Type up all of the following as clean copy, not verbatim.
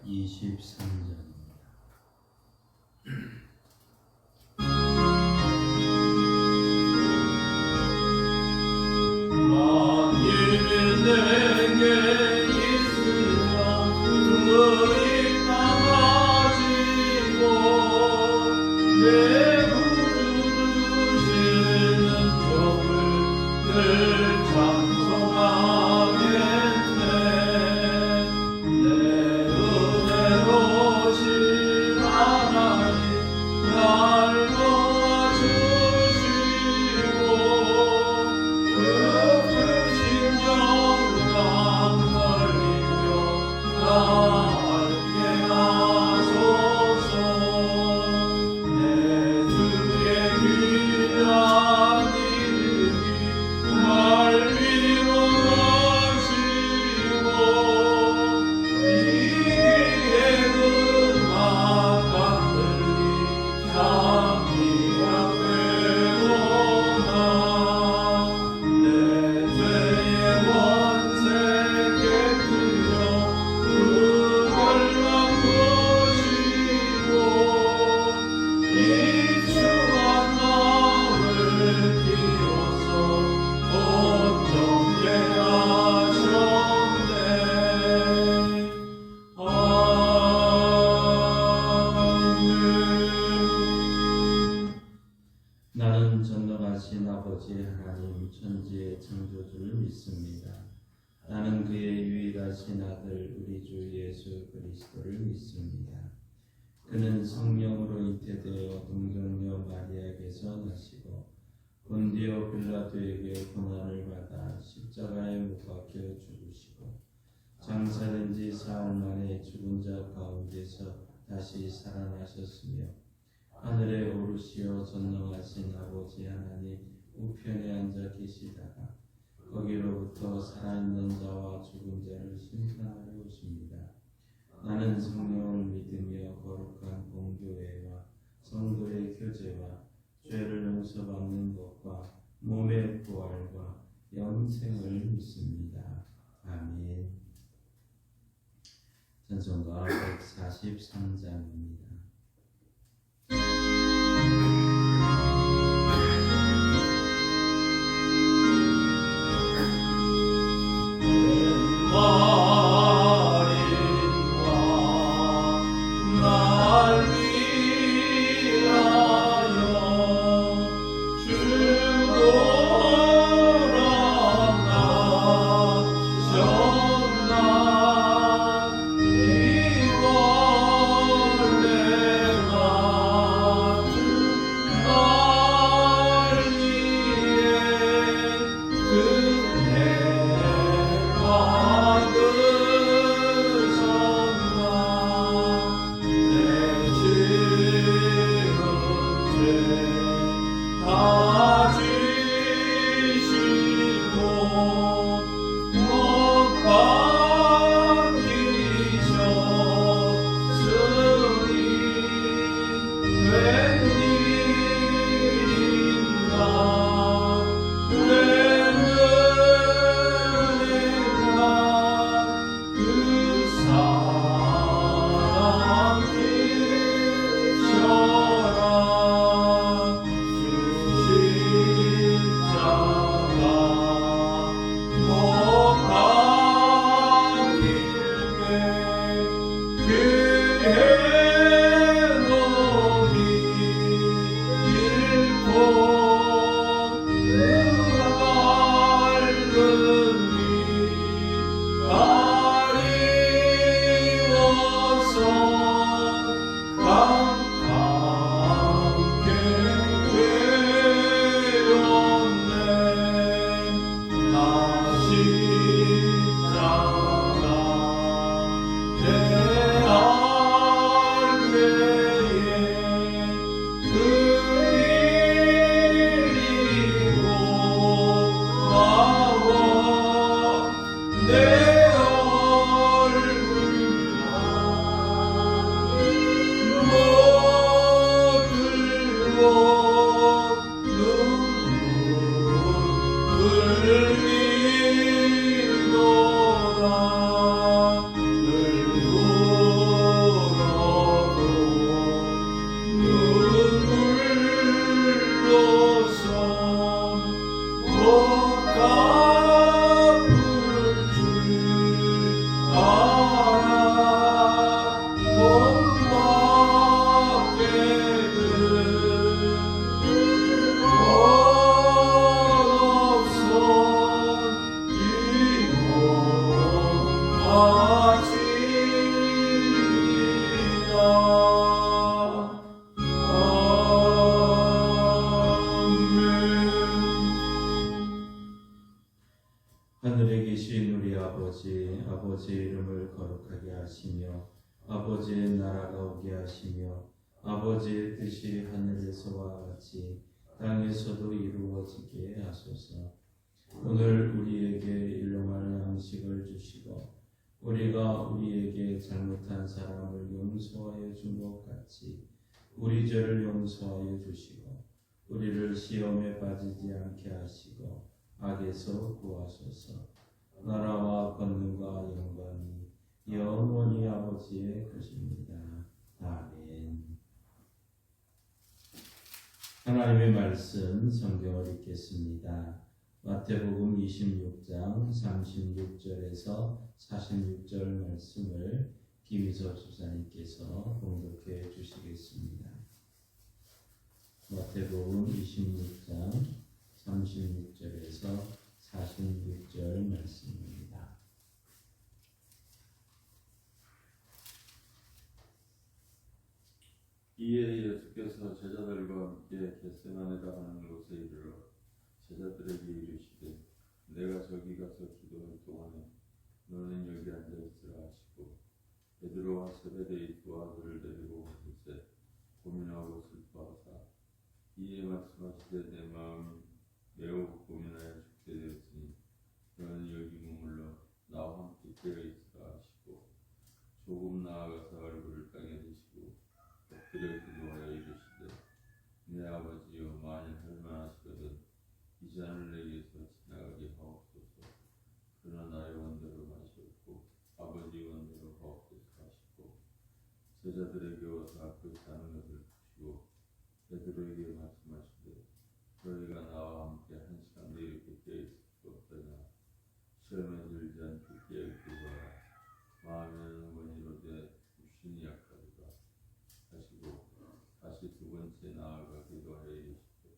23장입니다. 만일 내게 있으면 너희 강아지고 내 구주 되시는 적을 늘 찬송하겠네. 내 은혜로우신 하나님 날 도와주시고 그 심정당 걸리며 나를 하소서. 내 주의 귀한 이름이 날 위로하시고 이 귀에 음악 같으니 잠이 안 되도다. 내 죄의 원색 깨뜨려 그걸 바꾸시고 이 추한 나를 비워서 온전케 하셨네. 아멘. 나는 전능하신 아버지 하나님 천지의 창조주를 믿습니다. 나는 그의 유일하신 아들 우리 주 예수 그리스도를 믿습니다. 그는 성령으로 잉태되어 동정녀 마리아에게서 나시고 본디오 빌라도에게 고난을 받아 십자가에 못 박혀 죽으시고 장사된 지 사흘 만에 죽은 자 가운데서 다시 살아나셨으며 하늘에 오르시어 전능하신 아버지 하나님 우편에 앉아 계시다가 거기로부터 살아있는 자와 죽은 자를 심판하러 오십니다. 나는 성령을 믿으며 거룩한 공교회와 성도의 교제와 죄를 용서받는 것과 몸의 부활과 영생을 믿습니다. 아멘. 찬송가 143장입니다. 내 하시며 아버지의 나라가 오게 하시며 아버지의 뜻이 하늘에서와 같이 땅에서도 이루어지게 하소서. 오늘 우리에게 일용할 양식을 주시고 우리가 우리에게 잘못한 사람을 용서하여 준 것 같이 우리 죄를 용서하여 주시고 우리를 시험에 빠지지 않게 하시고 악에서 구하소서. 나라와 권능과 영광이 영원히 아버지의 것입니다. 아멘. 하나님의 말씀 성경을 읽겠습니다. 마태복음 26장 36절에서 46절 말씀을 김희섭 수사님께서 봉독해 주시겠습니다. 마태복음 26장 36절에서 46절 말씀입니다. 이에 예수께서 제자들과 함께 겟세마네라 하는 곳에 이르러 제자들에게 이르시되 내가 저기 가서 기도할 동안에 너는 여기 앉아 있으라 하시고 베드로와 세베대의 두 아들을 데리고 오실세 고민하고 슬퍼하사 이에 말씀하시되 내 마음이 매우 고민하여 죽게 되었으니 너는 여기 머물러 나와 함께 깨어 있으라 하시고 조금 나아가서 얼굴을 땅에 대시고 엎드려 기도하여 이르시되 내 아버지여 만일 할만하시거든 이 잔을 내게서 지나가게 하옵소서. 그러나 나의 원대로 마시옵고 아버지 원대로 하옵소서 하시고 제자들에게 오사 그 잔을 부시고 베드로에게 말씀하시되 너희가 나와 함께 한 시간도 이렇게 깨어 있을 수 없더냐. 시험에 들지 않게 깨어 기도하라. 마음에는 원이로되 육신이 약하리라 하시고 다시 두 번째 나아가 기도하여 이르시되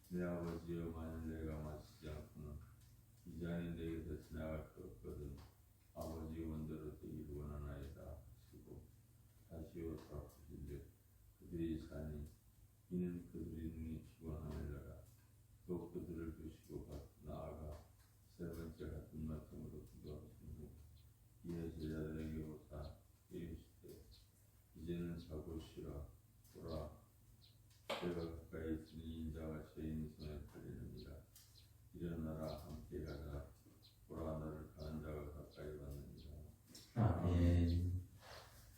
내 아버지여 만일 내가 마시지 않고는 이 잔이 내게서 지나갈 수 없거든 아버지 원대로 되기를 원하나이다 하시고 다시 오사 부시되 그들이 잔이 이는 그들이 눈이 피곤하느니라. 또 그들을 두시고 나아가 세 번째 같은 말씀으로 기도하신 후 이에 제자들에게 오사 이르시되 이제는 자고 쉬라. 보라 때가 가까이 있으니 인자가 죄인 손에 팔리느니라. 일어나라 함께 가자. 보라 너를 가는 자가 가까이 왔느니라. 아멘.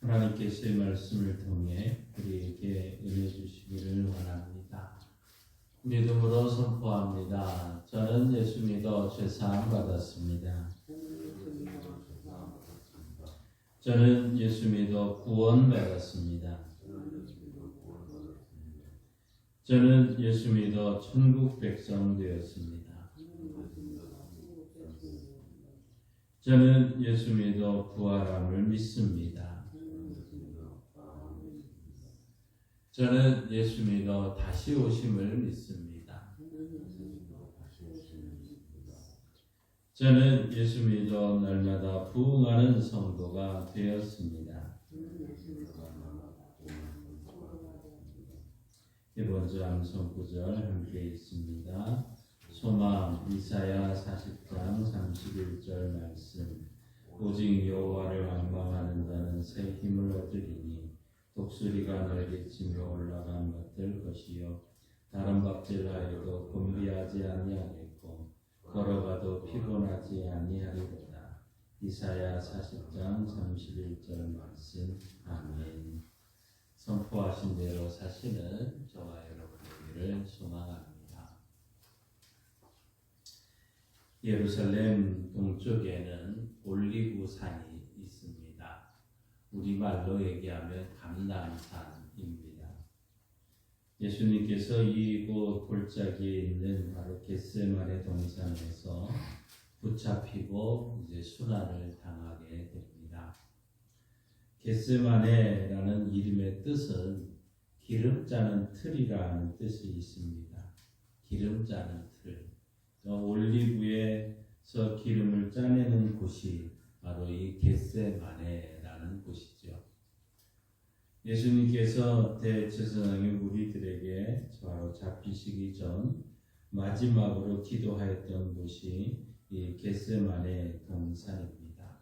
하나님께서의 말씀을 통해 우리에게 은혜 주시기를 원합니다. 믿음으로 선포합니다. 저는 예수 믿어 죄사함 받았습니다. 저는 예수 믿어 구원 받았습니다. 저는 예수 믿어 천국 백성 되었습니다. 저는 예수 믿어 부활함을 믿습니다. 저는 예수 믿어 다시 오심을 믿습니다. 저는 예수 믿어 날마다 부흥하는 성도가 되었습니다. 이번 주 암송 구절 함께 있습니다. 소망 이사야 40장 31절 말씀. 오직 여호와를仰망하는 자는 새 힘을 얻으리니 독수리가 날개치며 올라간 것들 것이요 다른 박질하여도 곤비하지 아니하겠고 걸어가도 피곤하지 아니하리로다. 이사야 40장 31절 말씀. 아멘. 선포하신 대로 사시는 저와 여러분 되기를 소망합니다. 예루살렘 동쪽에는 올리브 산이 있습니다. 우리말로 얘기하면 감람산입니다. 예수님께서 이곳 골짜기에 있는 바로 겟세마네 동산에서 붙잡히고 이제 순환을 당하게 됩니다. 겟세마네라는 이름의 뜻은 기름 짜는 틀이라는 뜻이 있습니다. 기름 짜는 틀. 올리브에서 기름을 짜내는 곳이 바로 이 겟세마네라는 곳이죠. 예수님께서 대제사장의 무리들에게 바로 잡히시기 전 마지막으로 기도하였던 곳이 이 겟세마네 동산입니다.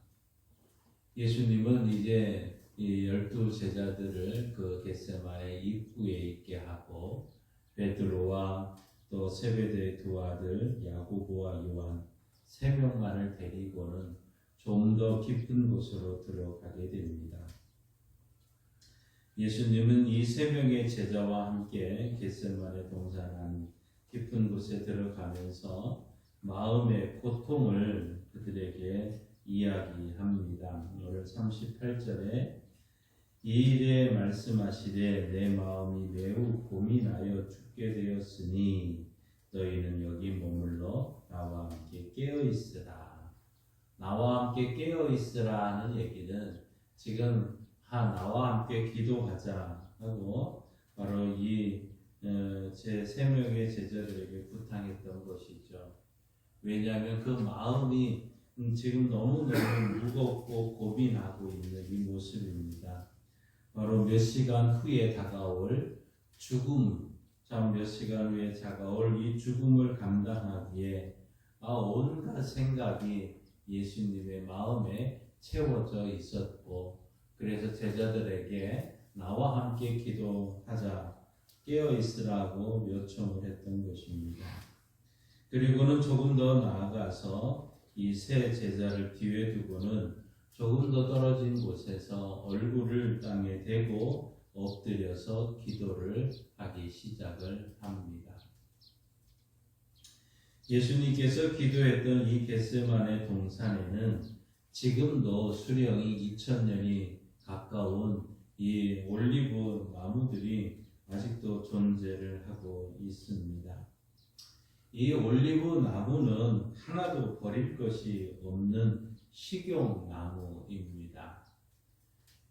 예수님은 이제 이 12 제자들을 그 겟세마네 입구에 있게 하고 베드로와 또 세베대의 두 아들 야고보와 요한 3명만을 데리고는 좀 더 깊은 곳으로 들어가게 됩니다. 예수님은 이 3명의 제자와 함께 겟세마네 동산 안 깊은 곳에 들어가면서 마음의 고통을 그들에게 이야기합니다. 오늘 38절에 이 일에 말씀하시되 내 마음이 매우 고민하여 죽게 되었으니 너희는 여기 머물러 나와 함께 깨어있으라. 나와 함께 깨어있으라 하는 얘기는 지금 나와 함께 기도하자 하고 바로 이 제 3명의 제자들에게 부탁했던 것이죠. 왜냐하면 그 마음이 지금 너무너무 무겁고 고민하고 있는 이 모습입니다. 바로 몇 시간 후에 다가올 죽음, 참 몇 시간 후에 다가올 이 죽음을 감당하기에 온갖 생각이 예수님의 마음에 채워져 있었고, 그래서 제자들에게 나와 함께 기도하자, 깨어 있으라고 요청을 했던 것입니다. 그리고는 조금 더 나아가서 이 세 제자를 뒤에 두고는 조금 더 떨어진 곳에서 얼굴을 땅에 대고 엎드려서 기도를 하기 시작을 합니다. 예수님께서 기도했던 이 겟세마네 동산에는 지금도 수령이 2000년이 가까운 이 올리브 나무들이 아직도 존재를 하고 있습니다. 이 올리브 나무는 하나도 버릴 것이 없는 식용나무입니다.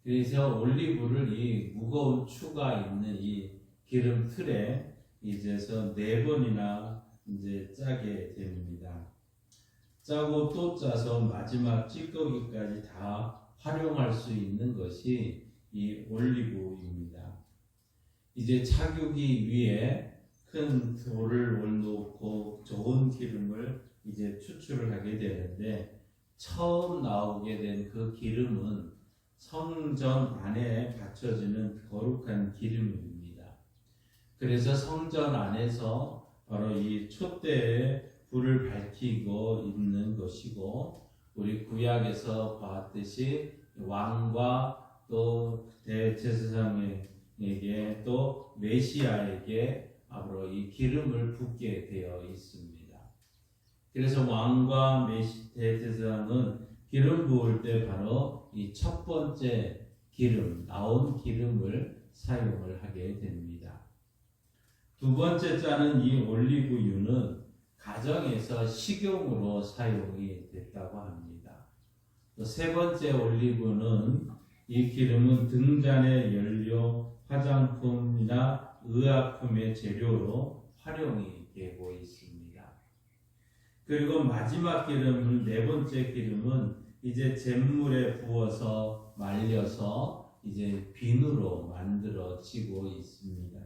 그래서 올리브를 이 무거운 추가 있는 이 기름 틀에 이제서 4번이나 이제 짜게 됩니다. 짜고 또 짜서 마지막 찌꺼기까지 다 활용할 수 있는 것이 이 올리브입니다. 이제 차기 위해 큰 돌을 놓고 좋은 기름을 이제 추출을 하게 되는데, 처음 나오게 된 그 기름은 성전 안에 받쳐지는 거룩한 기름입니다. 그래서 성전 안에서 바로 이 촛대에 불을 밝히고 있는 것이고, 우리 구약에서 봤듯이 왕과 또 대제사장에게 또 메시아에게 바로 이 기름을 붓게 되어 있습니다. 그래서 왕과 대제사장은 기름 부을 때 바로 이 첫 번째 기름, 나온 기름을 사용을 하게 됩니다. 두 번째 짜는 이 올리브유는 가정에서 식용으로 사용이 됐다고 합니다. 또 세 번째 올리브는 이 기름은 등잔의 연료, 화장품이나 의약품의 재료로 활용이 되고 있습니다. 그리고 마지막 기름은, 4번째 기름은 이제 잿물에 부어서 말려서 이제 비누로 만들어지고 있습니다.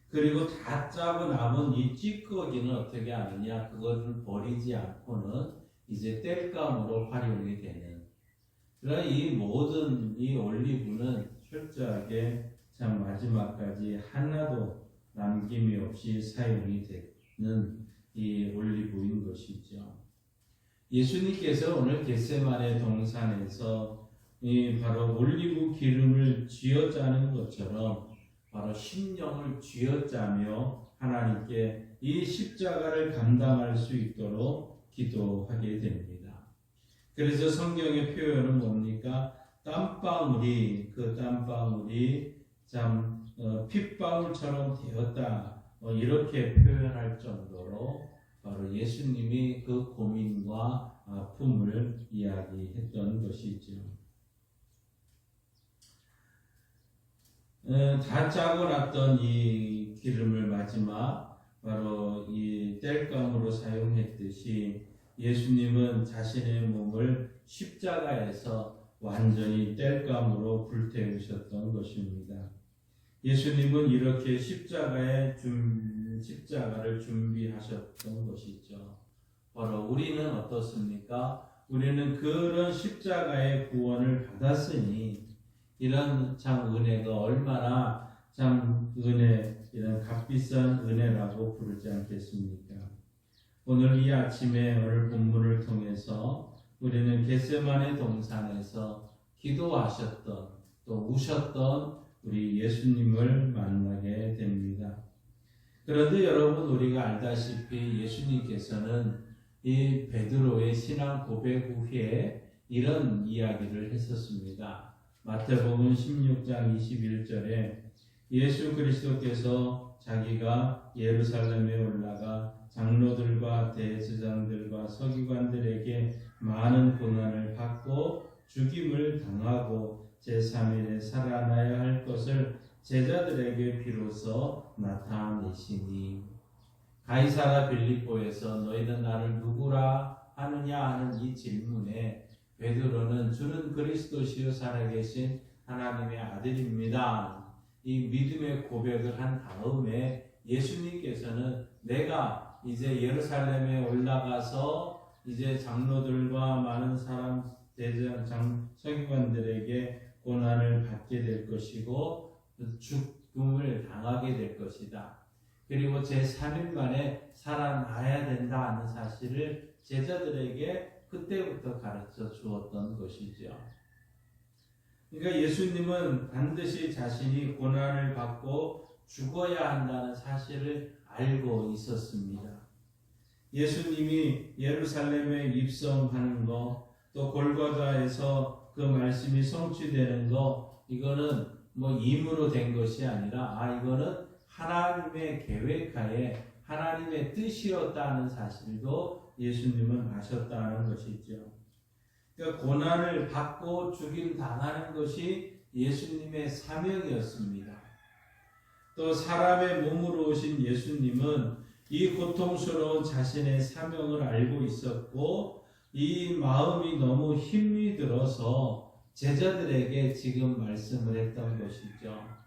그리고 다 짜고 남은 이 찌꺼기는 어떻게 하느냐, 그것을 버리지 않고는 이제 땔감으로 활용이 되는, 그러나 이 모든 이 올리브는 철저하게 참 마지막까지 하나도 남김이 없이 사용이 되는 이 올리브인 것이죠. 예수님께서 오늘 겟세마네 동산에서 이 바로 올리브 기름을 쥐어짜는 것처럼 바로 심령을 쥐어짜며 하나님께 이 십자가를 감당할 수 있도록 기도하게 됩니다. 그래서 성경의 표현은 뭡니까? 땀방울이, 그 땀방울이 참 핏방울처럼 되었다, 이렇게 표현할 정도로 바로 예수님이 그 고민과 아픔을 이야기했던 것이죠. 다 짜고 났던 이 기름을 마지막 바로 이 땔감으로 사용했듯이 예수님은 자신의 몸을 십자가에서 완전히 땔감으로 불태우셨던 것입니다. 예수님은 이렇게 십자가를 준비하셨던 것이죠. 바로 우리는 어떻습니까? 우리는 그런 십자가의 구원을 받았으니 이런 참 은혜가 얼마나 참 이런 값비싼 은혜라고 부르지 않겠습니까? 오늘 이 아침에 오늘 본문을 통해서 우리는 겟세마네 동산에서 기도하셨던 또 우셨던 우리 예수님을 만나게 됩니다. 그런데 여러분 우리가 알다시피 예수님께서는 이 베드로의 신앙 고백 후에 이런 이야기를 했었습니다. 마태복음 16장 21절에 예수 그리스도께서 자기가 예루살렘에 올라가 장로들과 대제사장들과 서기관들에게 많은 고난을 받고 죽임을 당하고 제3일에 살아나야 할 것을 제자들에게 비로소 나타내시니 가이사라 빌립보에서 너희는 나를 누구라 하느냐 하는 이 질문에 베드로는 주는 그리스도시요 살아계신 하나님의 아들입니다. 이 믿음의 고백을 한 다음에 예수님께서는 내가 이제 예루살렘에 올라가서 이제 장로들과 많은 사람 대제사장 서기관들에게 고난을 받게 될 것이고 죽음을 당하게 될 것이다. 그리고 제3일 만에 살아나야 된다 하는 사실을 제자들에게 그때부터 가르쳐 주었던 것이죠. 그러니까 예수님은 반드시 자신이 고난을 받고 죽어야 한다는 사실을 알고 있었습니다. 예수님이 예루살렘에 입성하는 거, 또 골고다에서 그 말씀이 성취되는 거, 이거는 뭐 임으로 된 것이 아니라 이거는 하나님의 계획하에 하나님의 뜻이었다는 사실도 예수님은 아셨다는 것이죠. 그러니까 고난을 받고 죽임 당하는 것이 예수님의 사명이었습니다. 또 사람의 몸으로 오신 예수님은 이 고통스러운 자신의 사명을 알고 있었고 이 마음이 너무 힘이 들어서 제자들에게 지금 말씀을 했던 것이죠.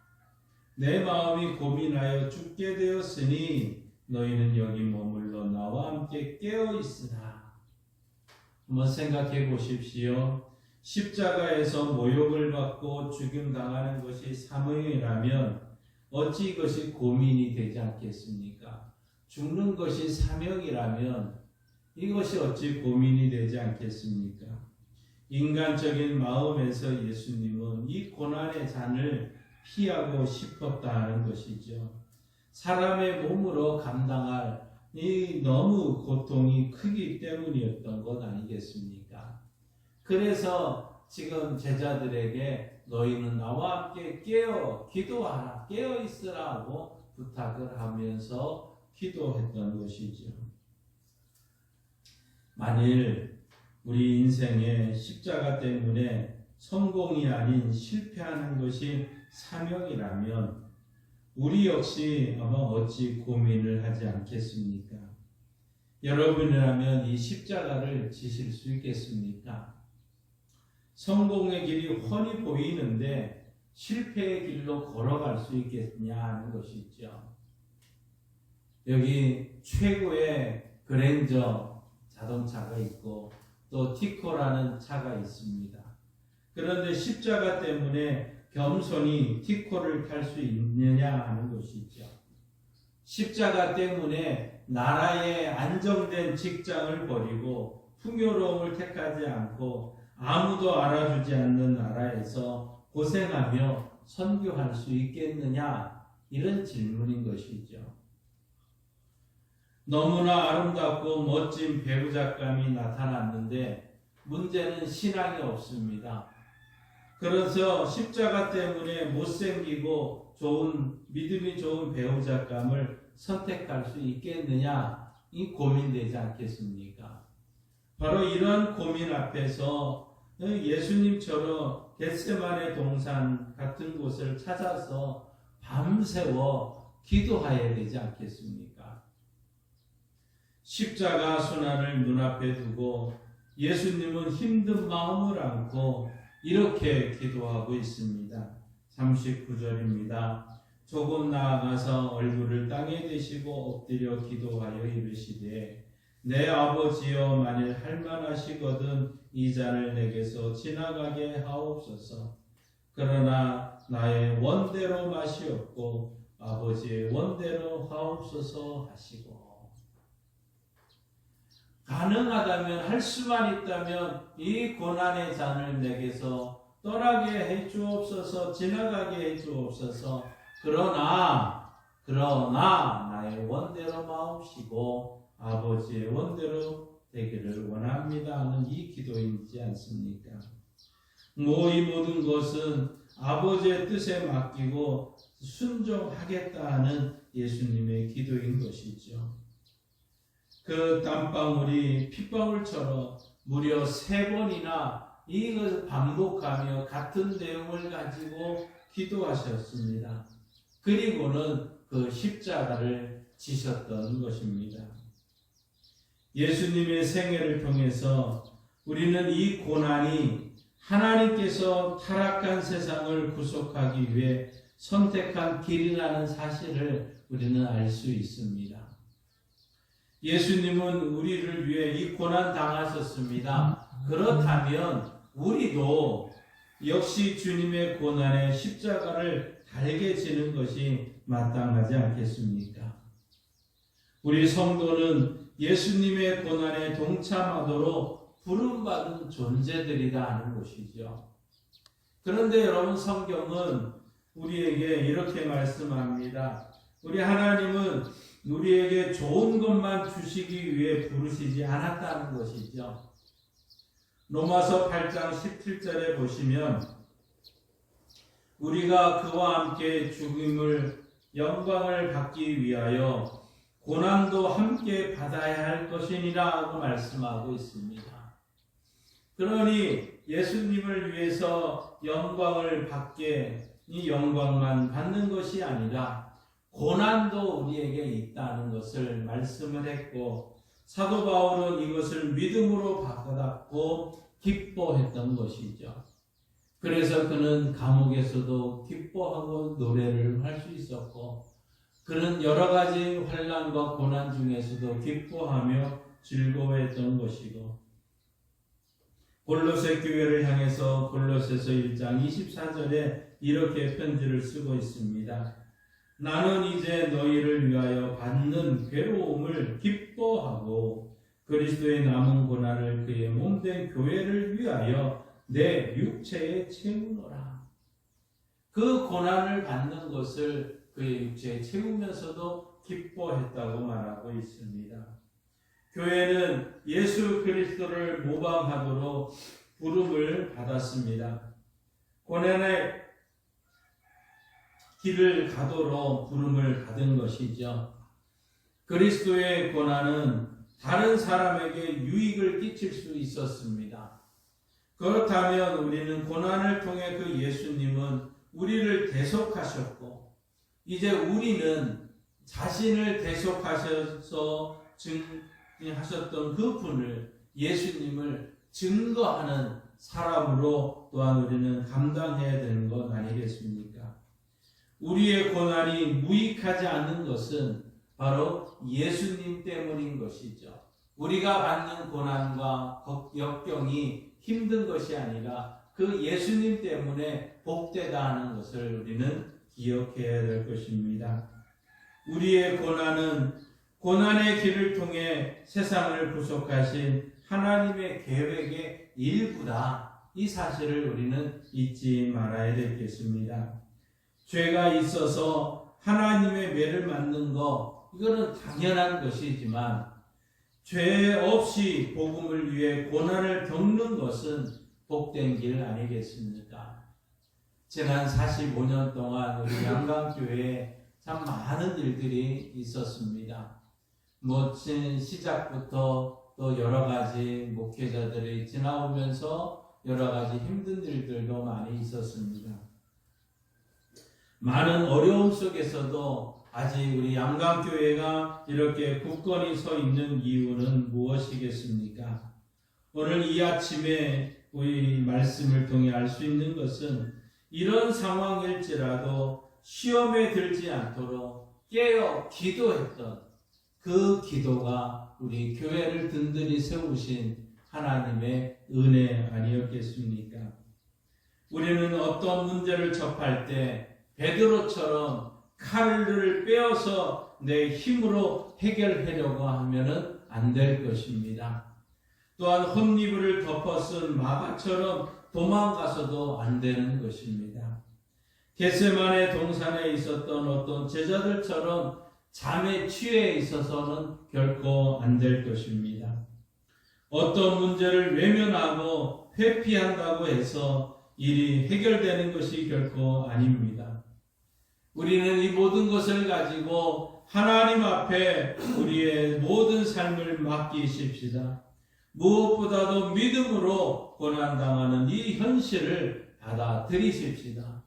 내 마음이 고민하여 죽게 되었으니 너희는 여기 머물러 나와 함께 깨어 있으라. 한번 생각해 보십시오. 십자가에서 모욕을 받고 죽임 당하는 것이 사명이라면 어찌 이것이 고민이 되지 않겠습니까? 죽는 것이 사명이라면 이것이 어찌 고민이 되지 않겠습니까? 인간적인 마음에서 예수님은 이 고난의 잔을 피하고 싶었다는 것이죠. 사람의 몸으로 감당할 이 너무 고통이 크기 때문이었던 것 아니겠습니까? 그래서 지금 제자들에게 너희는 나와 함께 깨어 기도하라, 깨어 있으라고 부탁을 하면서 기도했던 것이죠. 만일 우리 인생의 십자가 때문에 성공이 아닌 실패하는 것이 사명이라면 우리 역시 아마 어찌 고민을 하지 않겠습니까? 여러분이라면 이 십자가를 지실 수 있겠습니까? 성공의 길이 훤히 보이는데 실패의 길로 걸어갈 수 있겠냐 하는 것이죠. 여기 최고의 그랜저 자동차가 있고 또 티코라는 차가 있습니다. 그런데 십자가 때문에 겸손히 티코를 탈 수 있느냐 하는 것이죠. 십자가 때문에 나라의 안정된 직장을 버리고 풍요로움을 택하지 않고 아무도 알아주지 않는 나라에서 고생하며 선교할 수 있겠느냐 이런 질문인 것이죠. 너무나 아름답고 멋진 배우작감이 나타났는데 문제는 신앙이 없습니다. 그래서 십자가 때문에 못생기고 믿음이 좋은 배우작감을 선택할 수 있겠느냐 이 고민되지 않겠습니까? 바로 이런 고민 앞에서 예수님처럼 겟세마네 동산 같은 곳을 찾아서 밤새워 기도해야 되지 않겠습니까? 십자가 순환을 눈앞에 두고 예수님은 힘든 마음을 안고 이렇게 기도하고 있습니다. 39절입니다. 조금 나아가서 얼굴을 땅에 대시고 엎드려 기도하여 이르시되 내 아버지여 만일 할만하시거든 이 잔을 내게서 지나가게 하옵소서. 그러나 나의 원대로 마시옵고 아버지의 원대로 하옵소서 하시고, 가능하다면 할 수만 있다면 이 고난의 잔을 내게서 떠나게 해 주옵소서, 지나가게 해 주옵소서. 그러나 나의 원대로 마옵시고 아버지의 원대로 되기를 원합니다 하는 이 기도이지 않습니까? 이 모든 것은 아버지의 뜻에 맡기고 순종하겠다 하는 예수님의 기도인 것이죠. 그 땀방울이 핏방울처럼 무려 3번이나 이것을 반복하며 같은 내용을 가지고 기도하셨습니다. 그리고는 그 십자가를 지셨던 것입니다. 예수님의 생애를 통해서 우리는 이 고난이 하나님께서 타락한 세상을 구속하기 위해 선택한 길이라는 사실을 우리는 알 수 있습니다. 예수님은 우리를 위해 이 고난 당하셨습니다. 그렇다면 우리도 역시 주님의 고난에 십자가를 달게 지는 것이 마땅하지 않겠습니까? 우리 성도는 예수님의 고난에 동참하도록 부름받은 존재들이다 하는 것이죠. 그런데 여러분, 성경은 우리에게 이렇게 말씀합니다. 우리 하나님은 우리에게 좋은 것만 주시기 위해 부르시지 않았다는 것이죠. 로마서 8장 17절에 보시면 우리가 그와 함께 죽음을 영광을 받기 위하여 고난도 함께 받아야 할 것이니라 하고 말씀하고 있습니다. 그러니 예수님을 위해서 영광을 받게 이 영광만 받는 것이 아니라 고난도 우리에게 있다는 것을 말씀을 했고, 사도 바울은 이것을 믿음으로 받았고 기뻐했던 것이죠. 그래서 그는 감옥에서도 기뻐하고 노래를 할 수 있었고, 그는 여러 가지 환난과 고난 중에서도 기뻐하며 즐거워했던 것이고, 골로새 교회를 향해서 골로새서 1장 24절에 이렇게 편지를 쓰고 있습니다. 나는 이제 너희를 위하여 받는 괴로움을 기뻐하고 그리스도의 남은 고난을 그의 몸된 교회를 위하여 내 육체에 채우노라. 그 고난을 받는 것을 그의 육체에 채우면서도 기뻐했다고 말하고 있습니다. 교회는 예수 그리스도를 모방하도록 부름을 받았습니다. 고난의 길을 가도록 부름을 받은 것이죠. 그리스도의 고난은 다른 사람에게 유익을 끼칠 수 있었습니다. 그렇다면 우리는 고난을 통해 그 예수님은 우리를 대속하셨고, 이제 우리는 자신을 대속하셔서 하셨던 그 분을, 예수님을 증거하는 사람으로 또한 우리는 감당해야 되는 것 아니겠습니까? 우리의 고난이 무익하지 않는 것은 바로 예수님 때문인 것이죠. 우리가 받는 고난과 역경이 힘든 것이 아니라 그 예수님 때문에 복되다 하는 것을 우리는 기억해야 될 것입니다. 우리의 고난은 고난의 길을 통해 세상을 구속하신 하나님의 계획의 일부다. 이 사실을 우리는 잊지 말아야 되겠습니다. 죄가 있어서 하나님의 매를 맞는 거, 이거는 당연한 것이지만 죄 없이 복음을 위해 고난을 겪는 것은 복된 길 아니겠습니까? 지난 45년 동안 우리 양강교회에 참 많은 일들이 있었습니다. 시작부터 또 여러 가지 목회자들이 지나오면서 여러 가지 힘든 일들도 많이 있었습니다. 많은 어려움 속에서도 아직 우리 양강교회가 이렇게 굳건히 서 있는 이유는 무엇이겠습니까? 오늘 이 아침에 우리 말씀을 통해 알 수 있는 것은 이런 상황일지라도 시험에 들지 않도록 깨어 기도했던 그 기도가 우리 교회를 든든히 세우신 하나님의 은혜 아니었겠습니까? 우리는 어떤 문제를 접할 때 베드로처럼 칼을 빼어서 내 힘으로 해결하려고 하면은 안 될 것입니다. 또한 혼니부를 덮어 쓴 마가처럼 도망가서도 안 되는 것입니다. 겟세마네 동산에 있었던 어떤 제자들처럼 잠에 취해 있어서는 결코 안 될 것입니다. 어떤 문제를 외면하고 회피한다고 해서 일이 해결되는 것이 결코 아닙니다. 우리는 이 모든 것을 가지고 하나님 앞에 우리의 모든 삶을 맡기십시다. 무엇보다도 믿음으로 고난당하는 이 현실을 받아들이십시다.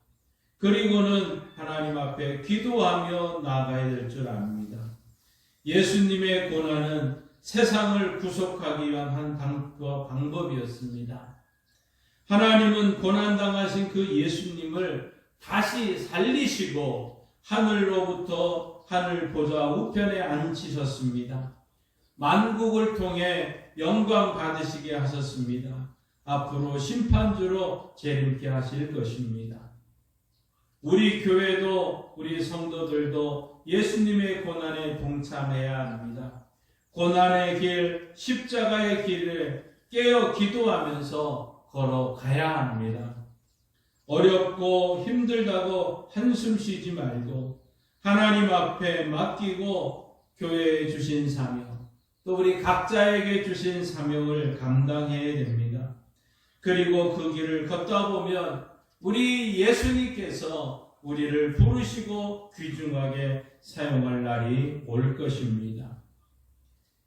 그리고는 하나님 앞에 기도하며 나아가야 될 줄 압니다. 예수님의 고난은 세상을 구속하기 위한 한 방법이었습니다. 하나님은 고난당하신 그 예수님을 다시 살리시고 하늘로부터 하늘 보좌 우편에 앉히셨습니다. 만국을 통해 영광 받으시게 하셨습니다. 앞으로 심판주로 재림케 하실 것입니다. 우리 교회도 우리 성도들도 예수님의 고난에 동참해야 합니다. 고난의 길, 십자가의 길을 깨어 기도하면서 걸어가야 합니다. 어렵고 힘들다고 한숨 쉬지 말고 하나님 앞에 맡기고 교회에 주신 사명, 또 우리 각자에게 주신 사명을 감당해야 됩니다. 그리고 그 길을 걷다 보면 우리 예수님께서 우리를 부르시고 귀중하게 사용할 날이 올 것입니다.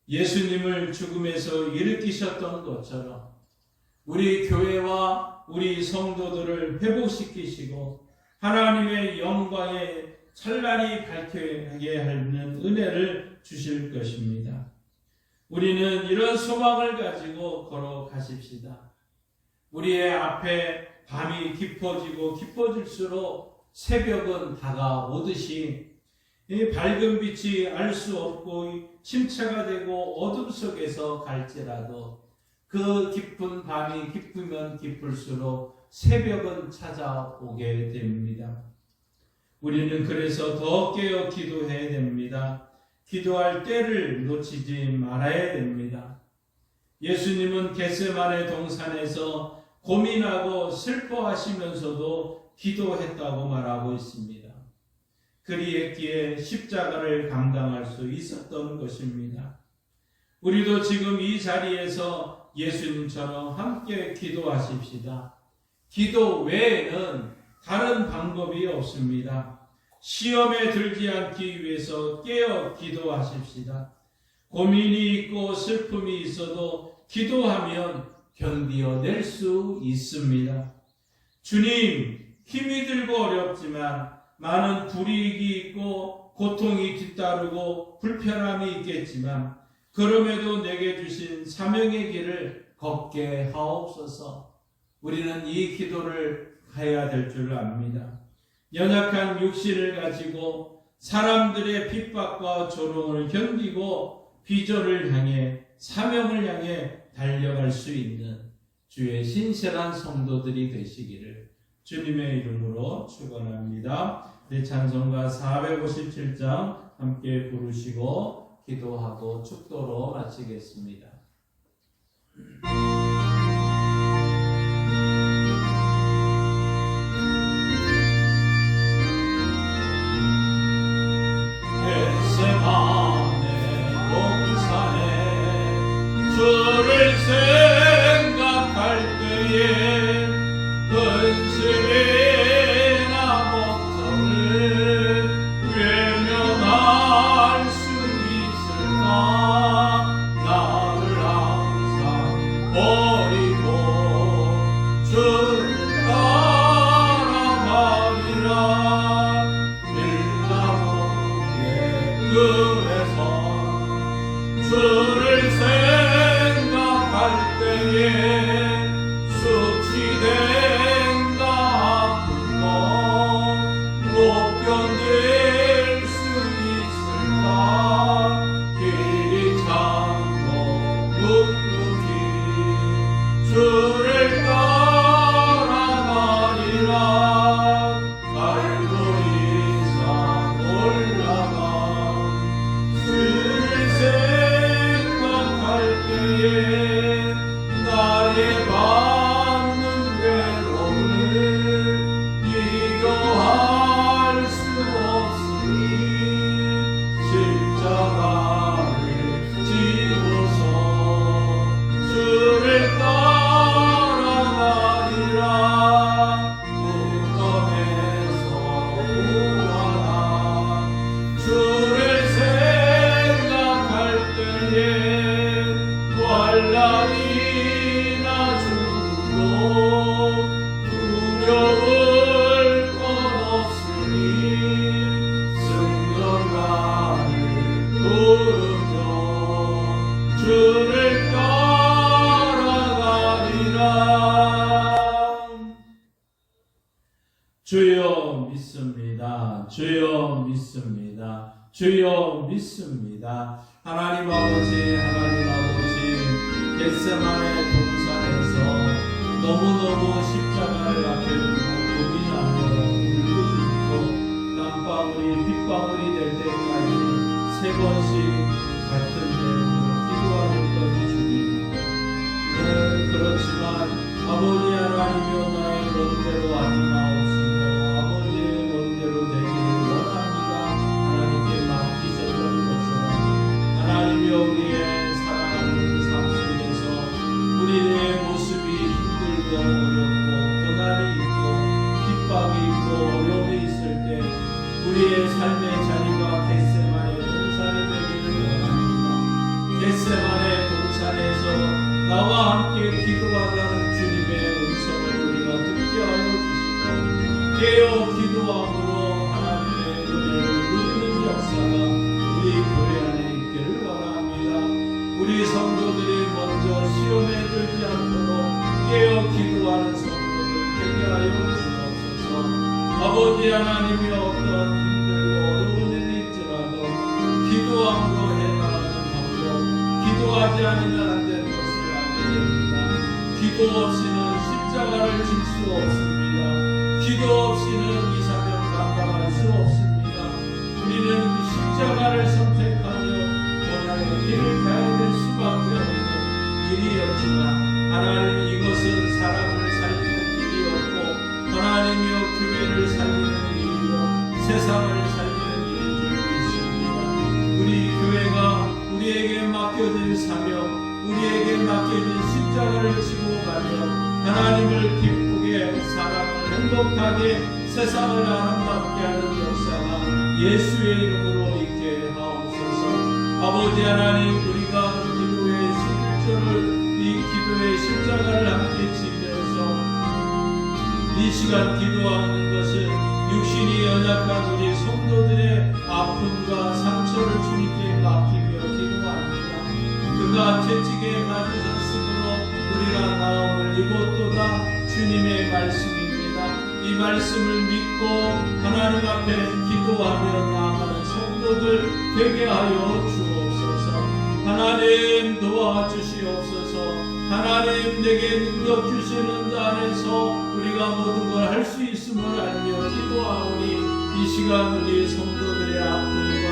예수님을 죽음에서 일으키셨던 것처럼 우리 교회와 우리 성도들을 회복시키시고 하나님의 영광에 찬란히 밝혀게 하는 은혜를 주실 것입니다. 우리는 이런 소망을 가지고 걸어가십시다. 우리의 앞에 밤이 깊어지고 깊어질수록 새벽은 다가오듯이 이 밝은 빛이 알 수 없고 침체가 되고 어둠 속에서 갈지라도 그 깊은 밤이 깊으면 깊을수록 새벽은 찾아오게 됩니다. 우리는 그래서 더 깨어 기도해야 됩니다. 기도할 때를 놓치지 말아야 됩니다. 예수님은 겟세마네 동산에서 고민하고 슬퍼하시면서도 기도했다고 말하고 있습니다. 그리했기에 십자가를 감당할 수 있었던 것입니다. 우리도 지금 이 자리에서 예수님처럼 함께 기도하십시다. 기도 외에는 다른 방법이 없습니다. 시험에 들지 않기 위해서 깨어 기도하십시다. 고민이 있고 슬픔이 있어도 기도하면 견디어낼 수 있습니다. 주님, 힘이 들고 어렵지만 많은 불이익이 있고 고통이 뒤따르고 불편함이 있겠지만 그럼에도 내게 주신 사명의 길을 걷게 하옵소서. 우리는 이 기도를 해야 될 줄 압니다. 연약한 육신을 가지고 사람들의 핍박과 조롱을 견디고 비전을 향해 사명을 향해 달려갈 수 있는 주의 신실한 성도들이 되시기를 주님의 이름으로 축원합니다. 우리 찬송가 457장 함께 부르시고 기도하고 축도로 마치겠습니다. 겟세마네 동산에 주를 생각할 때에 근심이나 걱정을 외면할 수 있을까? 나를 항상 주여 믿습니다. 주여 믿습니다. 주여 믿습니다. 하나님 아버지, 하나님 아버지, 겟세마네 동산에서 너무너무 십자가를 앞에 두고 고민하며 울고 죽고 땀방울이 빗방울이 될 때까지 3번씩 같은 내용으로 기도하였던 주님. 네, 그렇지만 아버지 하나님이여 나의 런대로 하지 마옵시고 아버지의 런대로 되기를 원합니다. 하나님께 맡기셨던 것처럼 하나님이여 우리의 살아가는 삶 속에서 우리의 모습이 힘들고 어렵고 고난이 있고 핍박이 있고 어려움이 있을 때 우리의 삶의 자리가 겟세마네 동산이 되기를 원합니다. 겟세마네 동산에서 나와 함께 기도하자는 주님의 음성을 우리가 듣게 하여 주시고 깨어 기도함으로 하나님의 은혜를 누리는 역사가 우리 교회 안에 있기를 원합니다. 우리 성도들이 먼저 시험에 들지 않도록 깨어 기도하는 성도들 되게 하여 주옵소서. 아버지 하나님이 어떤 힘들고 어려운 일이 있더라도 기도함으로 해나가는 방법, 기도하지 않으면 안 되는 것을 기도 없이는 십자가를 질 수 없습니다. 기도 없이는 이 사명 감당할 수 없습니다. 우리는 이 십자가를 선택하며 고난의 길을 가야 될 수밖에 없는 일이었지만 하나님 이것은 사람을 살리는 일이었고 하나님이여 교회를 살리는 일이고 세상을 살리는 일인 줄 믿습니다. 우리 교회가 우리에게 맡겨진 사명 우리에게 맡겨진 십자가를 지고 가며 하나님을 기쁘게 사랑을 행복하게 세상을 아름답게 하는 역사가 예수의 이름으로 있게 하옵소서. 아버지 하나님 우리가 기도의 11조를 이 기도의 십자가를 함께 지면서 이 시간 기도하는 것은 육신이 연약한 우리 성도들의 아픔과 상처를 주님께 맡기며 기도합니다. 그가 채찍에 맞으셨으므로 우리가 나음을 입었도다 주님의 말씀입니다. 이 말씀을 믿고 하나님 앞에 기도하며 나아가는 성도들 되게 하여 주옵소서. 하나님 도와주시옵소서. 하나님 내게 능력 주시는 자 안에서 우리가 모든 걸 할 수 있음을 알며 기도하오니 이 시간 우리 성도들의 아픔과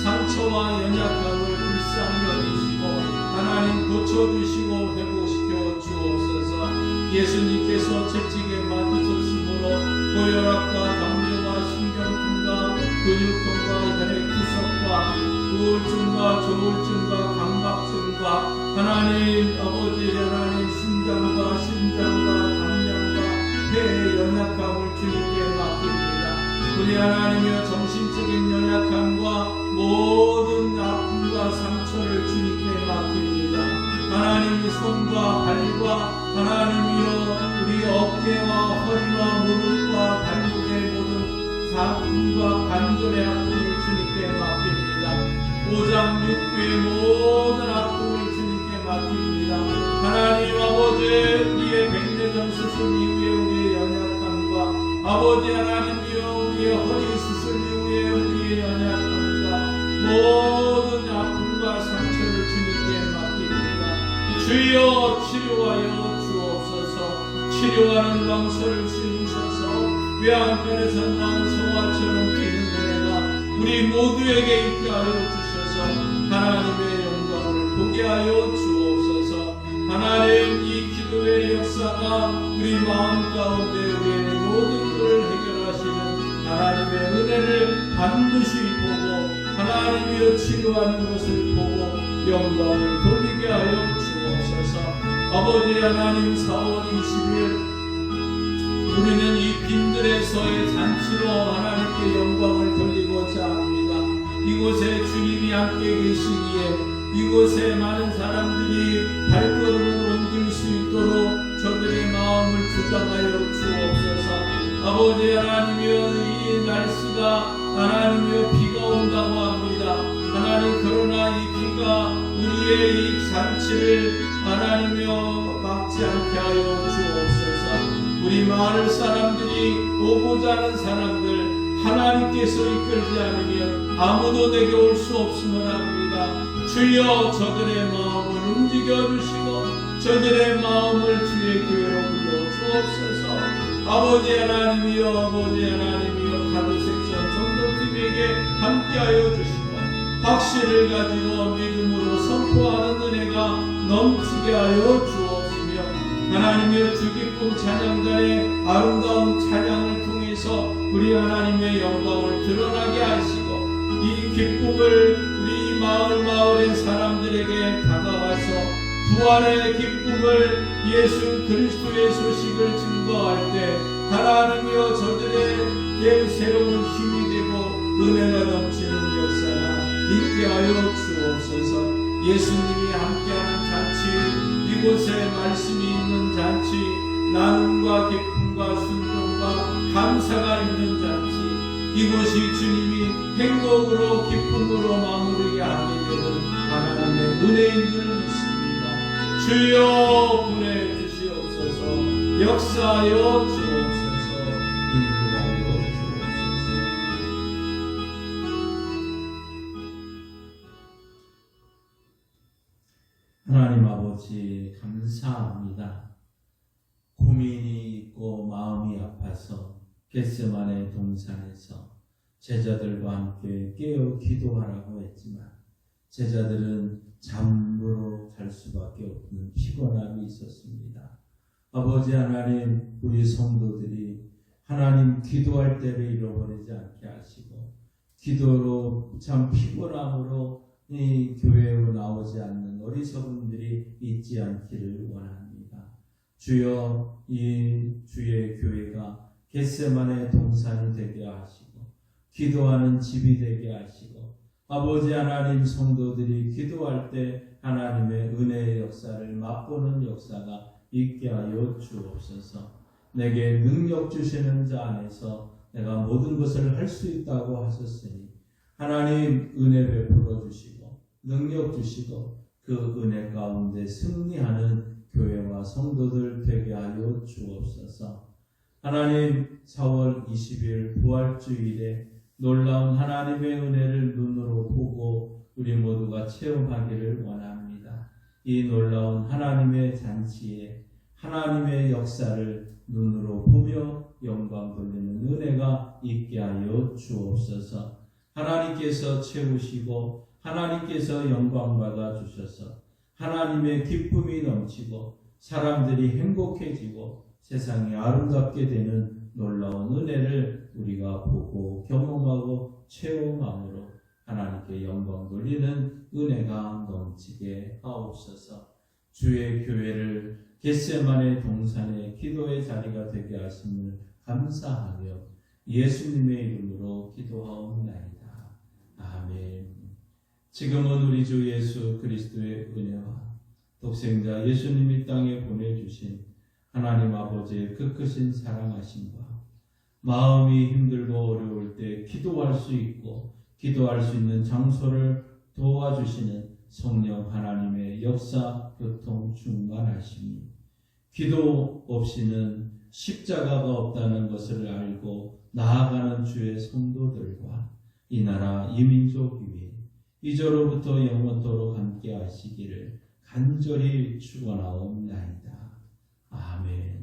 상처와 연약함을 불쌍히 여기시고 하나님 고쳐주시고 회복시켜 주옵소서. 예수님께서 채찍에 맞으셨으므로 고혈압과 당뇨와 신경통과 근육통과 혈액투석과 우울증과 조울증과 강박증과 하나님 아버지 하나님 심장과 담장과 폐의 연약함을 주님께 맡깁니다. 우리 하나님의 정신적인 연약함과 모든 아픔과 상처를 주님께 맡깁니다. 하나님이 손과 발과 하나님이여 우리 어깨와 허리와 무릎과 발목의 모든 아픔과 관절의 아픔을 주님께 맡깁니다. 오장 육부의 모든 아픔을 주님께 맡깁니다. 하나님 아버지 우리의 백내장 수술 이후에 우리의 연약함과 아버지 하나님이여 우리의 허리 수술 이후에 우리의 연약함과 모든 아픔과 상처를 주님께 맡깁니다. 주여 치료하여 주옵소서. 치료하는 방서를 주셔서 외양간에서 난 소화처럼 뛰는 은혜가 우리 모두에게 있게 하여 주셔서 하나님의 영광을 보게 하여 주옵소서. 하나님 이 기도의 역사가 우리 마음 가운데 우리의 모든 것을 해결하시는 하나님의 은혜를 반드시 보고 하나님이여 치료하는 것을 보고 영광을 돌리게 하여 주옵소서. 아버지 하나님 4월 20일 우리는 이 빈들에서의 잔치로 하나님께 영광을 돌리고자 합니다. 이곳에 주님이 함께 계시기에 이곳에 많은 사람들이 발걸음을 옮길 수 있도록 저들의 마음을 주장하여 주옵소서. 아버지 하나님이여 이 날씨가 하나님이여 비가 온다고 합니다. 하나님 그러나 이 비가 우리의 이 잔치를 하나님이여 막지 않게 하여 주옵소서. 우리 마을 사람들이 오고자 하는 사람들 하나님께서 이끌지 않으면 아무도 내게 올 수 없음을 압니다. 주여 저들의 마음을 움직여 주시고 저들의 마음을 주의 교회로 불러 주옵소서. 아버지 하나님이여 아버지 하나님이여 가드섹션 성도팀에게 함께하여 주시고 확신을 가지고 믿음으로 선포하는 은혜가 넘치게 하여 주옵시며 하나님의 주 기쁨 찬양단의 아름다운 찬양을 통해서 우리 하나님의 영광을 드러나게 하시고 이 기쁨을 우리 마을의 사람들에게 다가와서 부활의 기쁨을 예수 그리스도의 소식을 증거할 때 하나님이여 저들에게 새로운 힘이 되고 은혜가 넘치는 역사가 있게 하여 주옵소서. 예수님이 함께하는 잔치, 이곳에 말씀이 있는 잔치, 나눔과 기쁨과 순종과 감사가 있는 잔치, 이곳이 주님이 행복으로 기쁨으로 마무리게 하게 되는 하나님의 은혜인 줄 믿습니다. 주여 보내주시옵소서. 역사하여 주옵소서. 인도하여 주옵소서. 하나님 아버지 감사합니다. 고민이 있고 마음이 아파서 겟세마네 동산에서 제자들과 함께 깨어 기도하라고 했지만 제자들은 잠으로 잘 수밖에 없는 피곤함이 있었습니다. 아버지 하나님, 우리 성도들이 하나님 기도할 때를 잃어버리지 않게 하시고 기도로 참 피곤함으로 이 교회로 나오지 않는 어리석은들이 있지 않기를 원합니다. 주여, 이 주의 교회가 겟세마네 동산이 되게 하시고 기도하는 집이 되게 하시고 아버지 하나님, 성도들이 기도할 때 하나님의 은혜의 역사를 맛보는 역사가 있게 하여 주옵소서. 내게 능력 주시는 자 안에서 내가 모든 것을 할 수 있다고 하셨으니 하나님 은혜 베풀어 주시고 능력 주시고 그 은혜 가운데 승리하는 교회와 성도들 되게 하여 주옵소서. 하나님, 4월 20일 부활주일에 놀라운 하나님의 은혜를 눈으로 보고 우리 모두가 체험하기를 원합니다. 이 놀라운 하나님의 잔치에 하나님의 역사를 눈으로 보며 영광 돌리는 은혜가 있게 하여 주옵소서. 하나님께서 채우시고 하나님께서 영광 받아 주셔서 하나님의 기쁨이 넘치고 사람들이 행복해지고 세상이 아름답게 되는 놀라운 은혜를 우리가 보고 경험하고 체험함으로 하나님께 영광 돌리는 은혜가 넘치게 하옵소서. 주의 교회를 겟세마네 동산의 기도의 자리가 되게 하심을 감사하며 예수님의 이름으로 기도하옵나이다. 아멘. 지금은 우리 주 예수 그리스도의 은혜와 독생자 예수님 이 땅에 보내주신 하나님 아버지의 그 크신 사랑하심과 마음이 힘들고 어려울 때 기도할 수 있고 기도할 수 있는 장소를 도와주시는 성령 하나님의 역사, 교통, 충만하심이 기도 없이는 십자가가 없다는 것을 알고 나아가는 주의 성도들과 이 나라 이 민족 위에 이제로부터 영원토록 함께 하시기를 간절히 축원하옵나이다. 아멘.